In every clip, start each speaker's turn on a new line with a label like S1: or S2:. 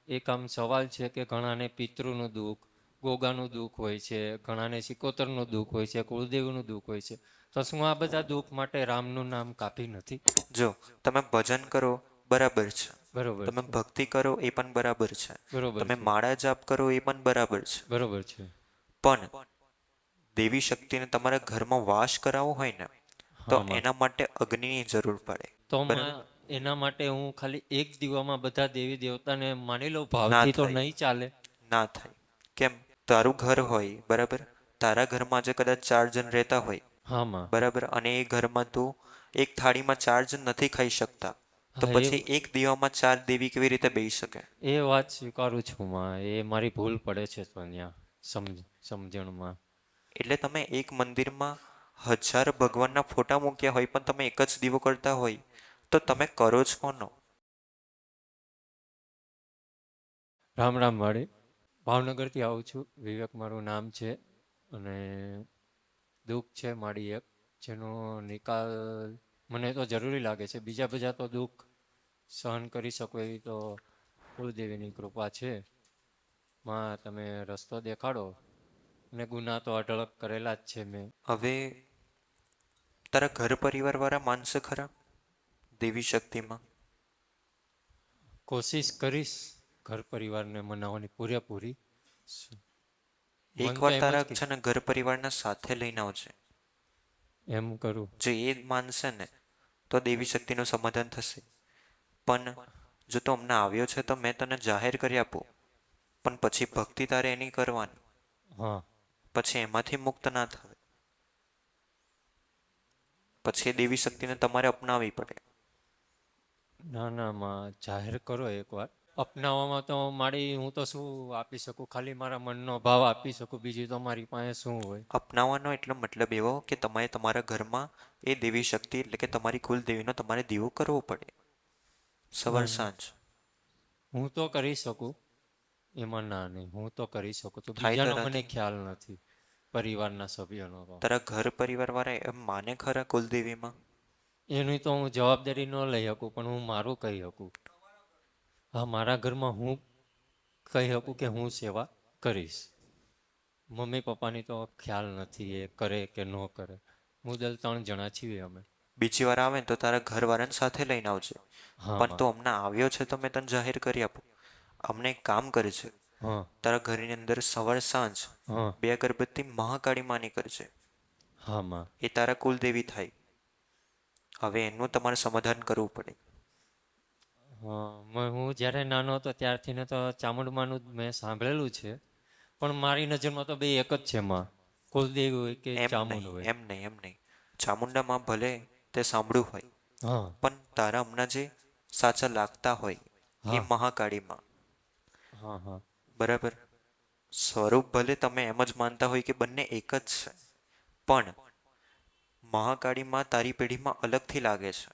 S1: એક આમ સવાલ છે કે ઘણાને પિતૃનું દુઃખ, ગોગાનું દુઃખ હોય છે, ઘણાને સિકોતરનું દુઃખ હોય છે, કુળદેવીનું દુઃખ હોય છે. તો શું આ બધા દુઃખ માટે રામનું નામ કાફી નથી?
S2: જો તમે ભજન કરો બરાબર છે,
S1: બરોબર
S2: તમે
S1: છે.
S2: ભક્તિ કરો એ પણ બરાબર છે,
S1: બરોબર
S2: તમે
S1: છે.
S2: માળા જાપ કરો એ પણ બરાબર છે,
S1: બરોબર છે.
S2: પણ દેવી શક્તિને તમારા ઘરમાં વાસ કરાવવો હોય ને તો
S1: હા માં.
S2: એના માટે અગ્નિની જરૂર પડે.
S1: તો
S2: બરાબર?
S1: માં એના માટે હું ખાલી એક દીવામાં બધા દેવી દેવતાને માની લઉં
S2: ના
S1: ભાવથી તો
S2: થાય,
S1: નહીં ચાલે?
S2: ના થાય. કેમ? તારું ઘર હોય બરાબર, તારા ઘરમાં જે કદાચ 4 જણ રહેતા હોય
S1: હા માં.
S2: બરાબર, અને એ ઘરમાં તું એક થાળીમાં 4 જણ નથી ખાઈ શકતા, તો
S1: હા
S2: પછી એક દીવામાં 4 દેવી કેવી રીતે બેસી શકે?
S1: એ વાત સ્વીકારું છું માં, એ મારી ભૂલ પડે છે તો ત્યાં સમજણમાં.
S2: એટલે તમે એક મંદિરમાં 1000 ભગવાનના ફોટા મૂક્યા હોય પણ તમે એક જ દીવો કરતા હોય તો તમે કરો જ કોનો?
S1: રામ રામ વાળી. ભાવનગરથી આવું છું, વિવેક મારું નામ છે. અને દુઃખ છે મારી એક, જેનો નિકાલ મને તો જરૂરી લાગે છે. બીજા બધા તો દુઃખ સહન કરી શકો એવી તો કુળદેવીની કૃપા છે. માં તમે રસ્તો દેખાડો. અને ગુના તો અઢળક કરેલા જ છે મેં.
S2: હવે તારા ઘર પરિવાર વાળા માનસે ખરા દેવી શક્તિમાં?
S1: કોશિશ કરીશ ઘર પરિવારને મનાવવાની પૂરેપૂરી. મન તો
S2: એકવાર
S1: એમ જ
S2: તારા
S1: કે
S2: છે ને ઘર પરિવારને સાથે લઈને આવજે.
S1: એમ કરું.
S2: જો એ માનશે ને તો દેવી શક્તિનું સમાધાન થશે. પણ જો તું અમને આવ્યો છે તો મેં તને જાહેર કરી આપું, પણ પછી ભક્તિ તારે એની કરવાની,
S1: હા.
S2: પછી એમાંથી મુક્ત ના થાય, પછી એ દેવી શક્તિને તમારે અપનાવવી પડે.
S1: ના ના માં, જાહેર કરો એકવાર. અપનાવવામાં તો મારી હું તો શું આપી શકું? ખાલી મારા મનનો ભાવ આપી શકું, બીજી તો મારી પાસે શું હોય?
S2: અપનાવવાનો એટલો મતલબ એવો કે તમારે તમારા ઘરમાં એ દેવી શક્તિ એટલે કે તમારી કુલદેવીનો તમારે દીવો કરવો પડે સવાર
S1: ના
S2: સાંજ.
S1: હું તો કરી શકું, એમાં ના નહીં, હું તો કરી શકું. તો
S2: થાય
S1: બીજાનો મને
S2: તારાથી?
S1: ખ્યાલ નથી, પરિવારના સભ્યોનો તો.
S2: તારા ઘર પરિવાર વાળા એમ માને ખરા કુલદેવીમાં?
S1: એની તો હું જવાબદારી ન લઈ શકું, પણ હું મારું કહી શકું. હા, મારા ઘરમાં હું કહી શકું કે હું સેવા કરીશ. મમ્મી પપ્પાની તો ખ્યાલ નથી એ કરે કે ન કરે. મુદલ 3 જણા છીએ અમે.
S2: બીજી વાર આવે ને તો તારા ઘરવાળાને સાથે લઈને આવજે.
S1: હા
S2: પણ
S1: માં.
S2: તો અમને આવ્યો છે તો મેં તને જાહેર કરી આપું. અમને એક કામ કરજે,
S1: હા.
S2: તારા ઘરની અંદર સવાર સાંજ
S1: હા.
S2: 2 અગરબત્તી મહાકાળી માની કરજે.
S1: હા માં.
S2: એ તારા કુલદેવી થાય. હવે એનું તમારે સમાધાન કરવું પડે.
S1: હા, હું જ્યારે નાનો હતો ત્યારથી ને તો ચામુંડમાનું મેં સાંભળેલું છે. પણ મારી નજરમાં તો બે એક જ છે માં, કુલદેવી હોય કે
S2: એમ
S1: ચામુંડ
S2: નહીં,
S1: હોય.
S2: એમ નહીં, એમ નહીં. ચામુંડામાં ભલે તે સાંભળ્યું હોય,
S1: હા.
S2: પણ તારા હમણાં જે સાચા લાગતા હોય એ
S1: હા.
S2: મહાકાળીમાં.
S1: હા. હા.
S2: બરાબર? સ્વરૂપ ભલે તમે એમ જ માનતા હોય કે બંને એક જ છે, પણ મહાકાળીમાં તારી પેઢીમાં અલગથી લાગે છે.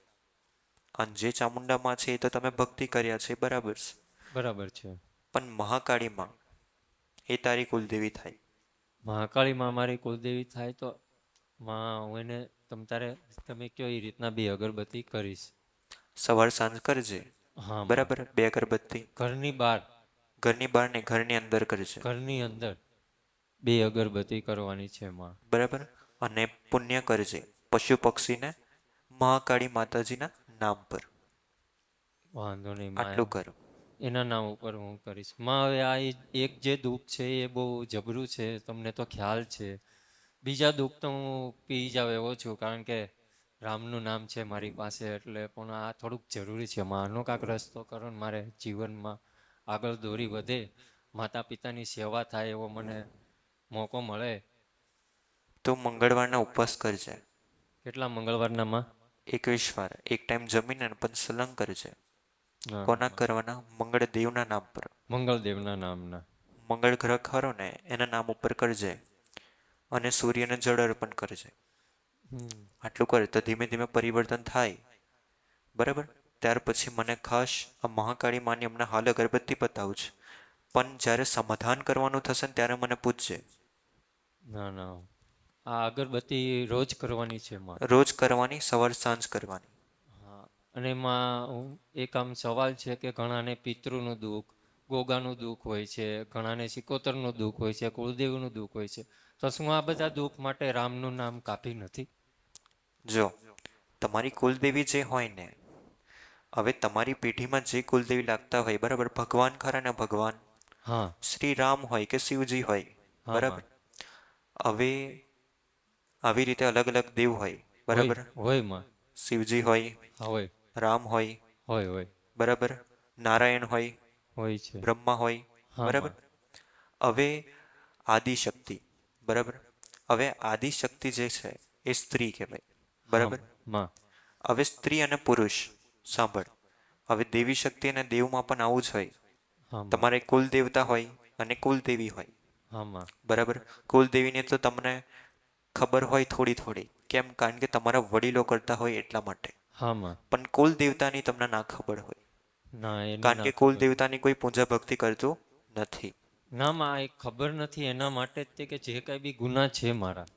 S2: અને જે ચામુંડામાં છે એ તો તમે ભક્તિ કર્યા છે, બરાબર છે.
S1: બરાબર છે.
S2: પણ મહાકાળીમાં એ તારી કુલદેવી થાય.
S1: મહાકાળીમાં મારી કુલદેવી થાય તો માં હું એને તારે તમે કયો એ રીતના 2 અગરબત્તી કરીશ.
S2: સવાર સાંજ કરજે.
S1: હા માં.
S2: બરાબર? 2 અગરબત્તી
S1: ઘરની બહાર.
S2: ઘરની બહાર ને ઘરની અંદર કરજે.
S1: ઘરની અંદર 2 અગરબત્તી કરવાની છે માં.
S2: બરાબર? અને પુણ્ય કરજે પશુ પક્ષીને મહાકાળી માતાજીના નામ પર.
S1: વાંધો નહીં
S2: આટલું
S1: માં,
S2: કર.
S1: એના નામ ઉપર હું કરીશ માં. હવે આ એક જે દુઃખ છે એ બહુ જબરું છે, તમને તો ખ્યાલ છે. બીજા દુઃખ તો હું પી જાવ એવો છું, કારણ કે રામનું નામ છે મારી પાસે, એટલે પણ આ થોડુંક જરૂરી છે માં. આનો કાંક રસ્તો કરો ને મારે જીવનમાં આગળ દોરી વધે, માતા પિતાની સેવા થાય એવો મને મોકો મળે.
S2: તું મંગળવારના ઉપવાસ કરજે.
S1: કેટલા મંગળવારના માં?
S2: 21 વાર. એક ટાઈમ જમીને પણ સલંગ કરજે.
S1: હા
S2: કોના
S1: માં.
S2: કરવાના? મંગળ દેવના નામ પર.
S1: મંગળદેવના નામના.
S2: મંગળ ગ્રહ ખરો ને એના નામ ઉપર કરજે. અને સૂર્યને જળ અર્પણ કરજે.
S1: હમ.
S2: આટલું કરે તો ધીમે ધીમે પરિવર્તન થાય. બરાબર? ત્યાર પછી મને ખાસ આ મહાકાળી માની હમણાં હાલ અગરબત્તી બતાવું છે, પણ જ્યારે સમાધાન કરવાનું થશે ને ત્યારે મને પૂછજે.
S1: ના ના, આ અગરબત્તી રોજ કરવાની છે માં?
S2: રોજ કરવાની, સવાર સાંજ કરવાની.
S1: હા. અને એમાં એક આમ સવાલ છે કે ઘણાને પિતૃનું દુઃખ, ગોગાનું દુઃખ હોય છે, ઘણાને સિકોતરનું દુઃખ હોય છે, કુળદેવીનું દુઃખ હોય છે. તો શું આ બધા દુઃખ માટે રામનું નામ કાફી નથી?
S2: જો તમારી કુલદેવી જે હોય ને, હવે તમારી પેઢીમાં જે કુલદેવી લાગતા હોય, બરાબર, ભગવાન ખરા ને ભગવાન,
S1: હા
S2: શ્રી રામ હોય કે શિવજી હોય,
S1: હા
S2: બરાબર.
S1: માં.
S2: હવે આવી રીતે અલગ અલગ દેવ હોય,
S1: હોય
S2: બરાબર.
S1: હોય માં.
S2: શિવજી હોય,
S1: હા હોય
S2: રામ હોય,
S1: હોય હોય
S2: બરાબર, નારાયણ હોય,
S1: હોય છે.
S2: બ્રહ્મા હોય,
S1: હા
S2: બરાબર.
S1: માં.
S2: હવે આદિશક્તિ, બરાબર. હવે આદિશક્તિ જે છે એ સ્ત્રી કહેવાય,
S1: હા
S2: બરાબર.
S1: માં.
S2: હવે સ્ત્રી અને પુરુષ, સાંભળ, હવે દેવી શક્તિ અને દેવમાં પણ આવું જ હોય.
S1: હા માં.
S2: તમારે કુલ દેવતા હોય અને કુલ દેવી હોય,
S1: હા માં.
S2: બરાબર. કુલ દેવીને તો તમને ખબર હોય થોડી થોડી, કેમ? કારણ કે તમારા વડીલો કરતા હોય એટલા માટે.
S1: હા માં.
S2: પણ કુલ દેવતાની તમને ના ખબર હોય,
S1: ના એની
S2: કારણ
S1: ના
S2: કે કુલ
S1: ખબર.
S2: દેવતાની કોઈ પૂજા ભક્તિ કરતું નથી.
S1: ના માં, એ ખબર નથી એના માટે જ તે કે જે કાંઈ બી ગુના છે મારા,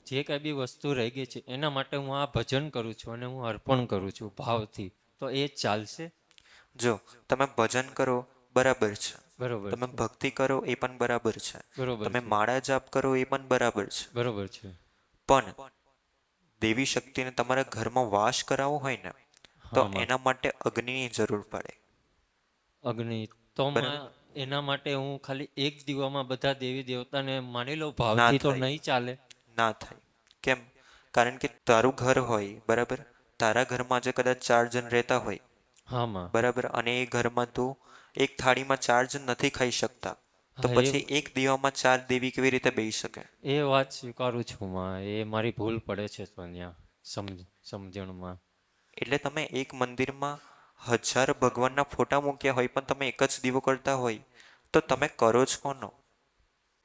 S1: જે કાંઈ બી વસ્તુ રહી ગઈ છે એના માટે હું આ ભજન કરું છું અને હું અર્પણ કરું છું ભાવથી. તો એ ચાલશે?
S2: જો તમે ભજન કરો, બરાબર છે.
S1: બરોબર
S2: તમે
S1: છે.
S2: ભક્તિ કરો એ પણ બરાબર છે.
S1: બરોબર
S2: તમે
S1: છે.
S2: માળા જાપ કરો એ પણ બરાબર છે.
S1: બરોબર છે.
S2: પણ દેવી શક્તિને તમારા ઘરમાં વાસ કરાવવો હોય ને, તો
S1: હા માં.
S2: એના માટે અગ્નિની જરૂર પડે,
S1: અગ્નિ. તો
S2: બરાબર.
S1: માં એના માટે હું ખાલી એક દીવામાં બધા દેવી દેવતાને માની લઉં
S2: ના
S1: ભાવથી તો
S2: થાય,
S1: નહીં ચાલે?
S2: ના થાય. કેમ? કારણ કે તારું ઘર હોય, બરાબર. તારા ઘરમાં આજે કદાચ 4 જણ રહેતા હોય,
S1: હા માં.
S2: બરાબર, અને એ ઘરમાં તું એક થાળીમાં 4 જણ નથી ખાઈ શકતા, તો
S1: હા
S2: પછી એક દીવામાં 4 દેવી કેવી રીતે બેસી શકે?
S1: એ વાત સ્વીકારું છું માં, એ મારી ભૂલ પડે છે તો ત્યાં સમજણમાં.
S2: એટલે તમે એક મંદિરમાં 1000 ભગવાનના ફોટા મૂક્યા હોય, પણ તમે એક જ દીવો કરતા હોય, તો તમે કરો જ કોનો?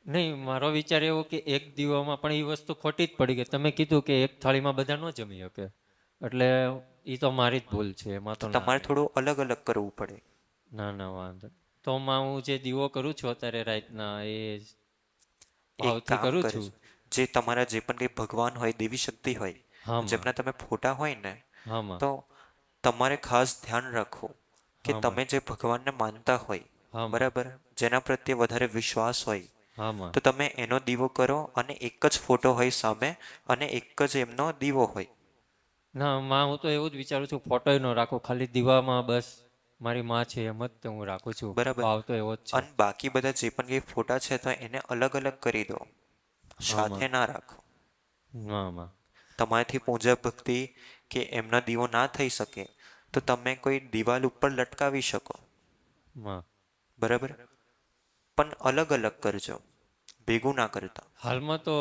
S1: નહીં, મારો વિચાર એવો કે એક દીવામાં પણ એ વસ્તુ ખોટી જ પડી ગઈ. તમે કીધું કે એક થાળીમાં બધા ન જમી શકે, એટલે એ તો મારી જ ભૂલ છે, એમાં
S2: તો
S1: તો ના.
S2: તમારે થોડું અલગ અલગ કરવું પડે.
S1: ના ના વાંધો. તો માં હું જે દીવો કરું છું અત્યારે રાતના, એ
S2: એક
S1: ભાવથી
S2: કામ
S1: કરું છું.
S2: કરજો, જે તમારા જે પણ કંઈ ભગવાન હોય, દેવી શક્તિ હોય,
S1: હા માં.
S2: જેમના તમે ફોટા હોય ને,
S1: હા માં.
S2: તો તમારે ખાસ ધ્યાન રાખવું કે
S1: હા માં.
S2: તમે જે ભગવાનને માનતા હોય,
S1: હા માં.
S2: બરાબર, જેના પ્રત્યે વધારે વિશ્વાસ હોય,
S1: હા માં.
S2: તો તમે એનો દીવો કરો અને એક જ ફોટો હોય સામે, અને એક જ એમનો દીવો હોય.
S1: ના માં, હું તો એવું જ વિચારું છું, ફોટોય ન રાખો, ખાલી દીવામાં બસ મારી માં છે એમ જ તો હું રાખું છું.
S2: બરાબર.
S1: ભાવ તો એવો જ છે.
S2: અને બાકી બધા જે પણ કંઈ ફોટા છે, તો એને અલગ અલગ કરી દો,
S1: હા
S2: સાથે
S1: માં.
S2: ના રાખો.
S1: હા માં.
S2: તમારાથી પૂજા ભક્તિ કે એમના દીવો ના થઈ શકે, તો તમે કોઈ દિવાલ ઉપર લટકાવી શકો,
S1: માં.
S2: બરાબર. પણ અલગ અલગ કરજો, ભેગું ના કરતા.
S1: હાલમાં તો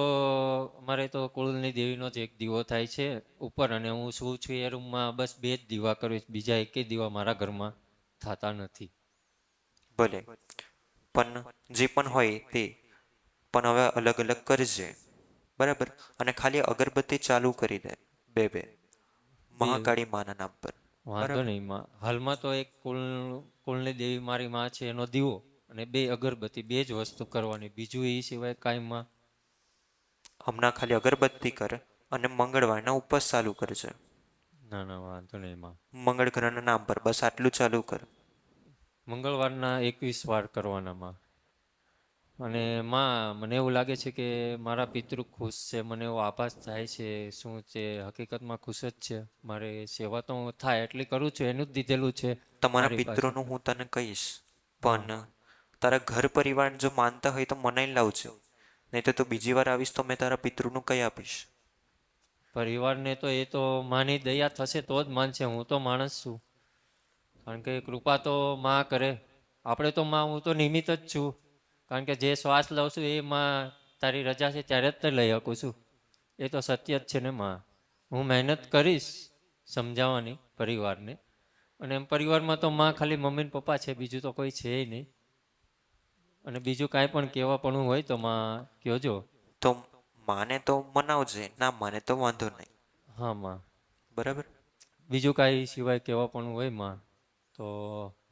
S1: અમારે તો કુળની દેવીનો જ એક દીવો થાય છે ઉપર, અને હું શું છું એ રૂમમાં બસ બે જ દીવા કરું, બીજા એકેય દીવા મારા ઘરમાં થતા નથી.
S2: ભલે, પણ જે પણ હોય તે, પણ હવે અલગ અલગ કરજે, બરાબર. અને ખાલી અગરબત્તી ચાલુ કરી દે, બે બે,
S1: બે
S2: મહાકાળી માના નામ પર,
S1: વાંધો
S2: બરાબર.
S1: નહીં માં. હાલમાં તો એક કુળની દેવી મારી માં છે એનો દીવો અને બે અગરબત્તી, બે જ વસ્તુ કરવાની, બીજું એ સિવાય કાંઈ માં.
S2: હમણાં ખાલી અગરબત્તી કર અને મંગળવારના ઉપવાસ ચાલુ કરજે,
S1: ના ના વાંધો નહીં માં.
S2: મંગળ ગ્રહના નામ પર, બસ આટલું ચાલુ કર.
S1: મંગળવારના 21 વાર કરવાનામાં. અને માં મને એવું લાગે છે કે મારા પિતૃ ખુશ છે, મને એવો આભાસ થાય છે. શું છે હકીકતમાં ખુશ જ છે? મારે સેવા તો હું થાય એટલી કરું છું, એનું જ દીધેલું છે
S2: તમારા
S1: મારી પાસે.
S2: પિતૃનું હું તને કહીશ,
S1: હા.
S2: પણ તારા ઘર પરિવાર જો માનતા હોય તો મનાઈ લાવજો, નહીં તો તું બીજી વાર આવીશ તો મેં તારા પિતૃનું કઈ આપીશ.
S1: પરિવારને તો એ તો માની દયા થશે તો જ માનશે, હું તો માણસ છું. કારણ કે કૃપા તો માં કરે, આપણે તો માં, હું તો નિમિત્ત જ છું. કારણ કે જે શ્વાસ લઉં છું એ માં તારી રજા છે ત્યારે જ તો લઈ શકું છું. એ તો સત્ય જ છે ને માં. હું મહેનત કરીશ સમજાવવાની પરિવારને, અને એમ પરિવારમાં તો માં ખાલી મમ્મી ને પપ્પા છે, બીજું તો કોઈ છે નહીં. અને બીજું કાંઈ પણ કહેવાપણું હોય તો માં કહેજો.
S2: તો માને તો મનાવજે, ના માને તો વાંધો નહીં,
S1: હા માં.
S2: બરાબર.
S1: બીજું કાંઈ સિવાય કહેવાપણું હોય માં તો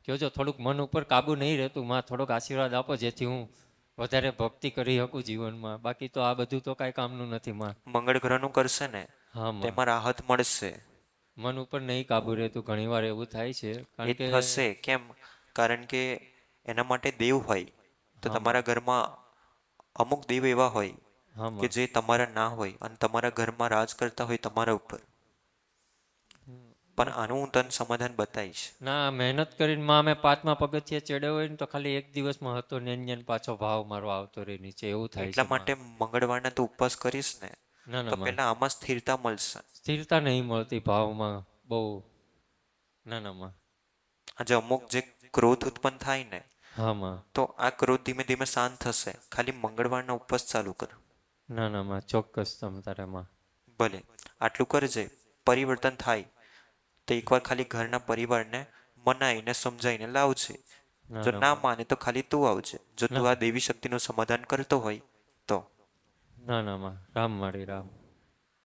S1: કહેજો. થોડુંક મન ઉપર કાબુ નહીં રહેતું માં, થોડોક આશીર્વાદ આપો જેથી હું વધારે ભક્તિ કરી શકું જીવનમાં. બાકી તો આ બધું તો કાંઈ કામનું નથી માં.
S2: મંગળ ગ્રહનું કરશે ને,
S1: હા માં.
S2: તેમાં રાહત મળશે.
S1: મન ઉપર નહીં કાબુ રહેતું, ઘણીવાર એવું થાય છે.
S2: એ
S1: કારણ કે
S2: થશે, કેમ? કારણ કે એના માટે દેવ હોય તો
S1: હા
S2: તમારા ઘરમાં અમુક દેવ એવા હોય
S1: હા
S2: કે
S1: માં.
S2: જે તમારા ના હોય અને તમારા ઘરમાં રાજ કરતા હોય તમારા ઉપર. પણ આનું હું તને સમાધાન બતાવીશ.
S1: ના, મહેનત કરીને માં અમે 5મા પગથિયે ચડ્યો હોય ને તો ખાલી એક દિવસમાં હતો ને એની અંદર પાછો ભાવ મારો આવતો રહે નીચે, એવું થાય
S2: એટલા
S1: છે માં.
S2: માટે મંગળવારના તું ઉપવાસ કરીશ ને
S1: ના
S2: તો
S1: ના માં,
S2: પેલા આમાં સ્થિરતા મળશે.
S1: સ્થિરતા નહીં મળતી ભાવમાં બહુ. ના ના માં.
S2: આજે અમુક જે ક્રોધ ઉત્પન્ન થાય ને
S1: હા માં.
S2: તો આ ક્રોધ ધીમે ધીમે શાંત થશે. ખાલી મંગળવારના ઉપવાસ ચાલુ કર.
S1: ના ના માં, ચોક્કસ તમ તારે માં.
S2: ભલે આટલું કરજે, પરિવર્તન થાય તો એકવાર ખાલી ઘરના પરિવારને મનાઈને સમજાઈને લાવજે. જો ના માને તો ખાલી તું આવજે, જો તું
S1: ના
S2: આ દેવી શક્તિનું સમાધાન કરતો હોય તો.
S1: ના ના માં, રામ માળી રામ.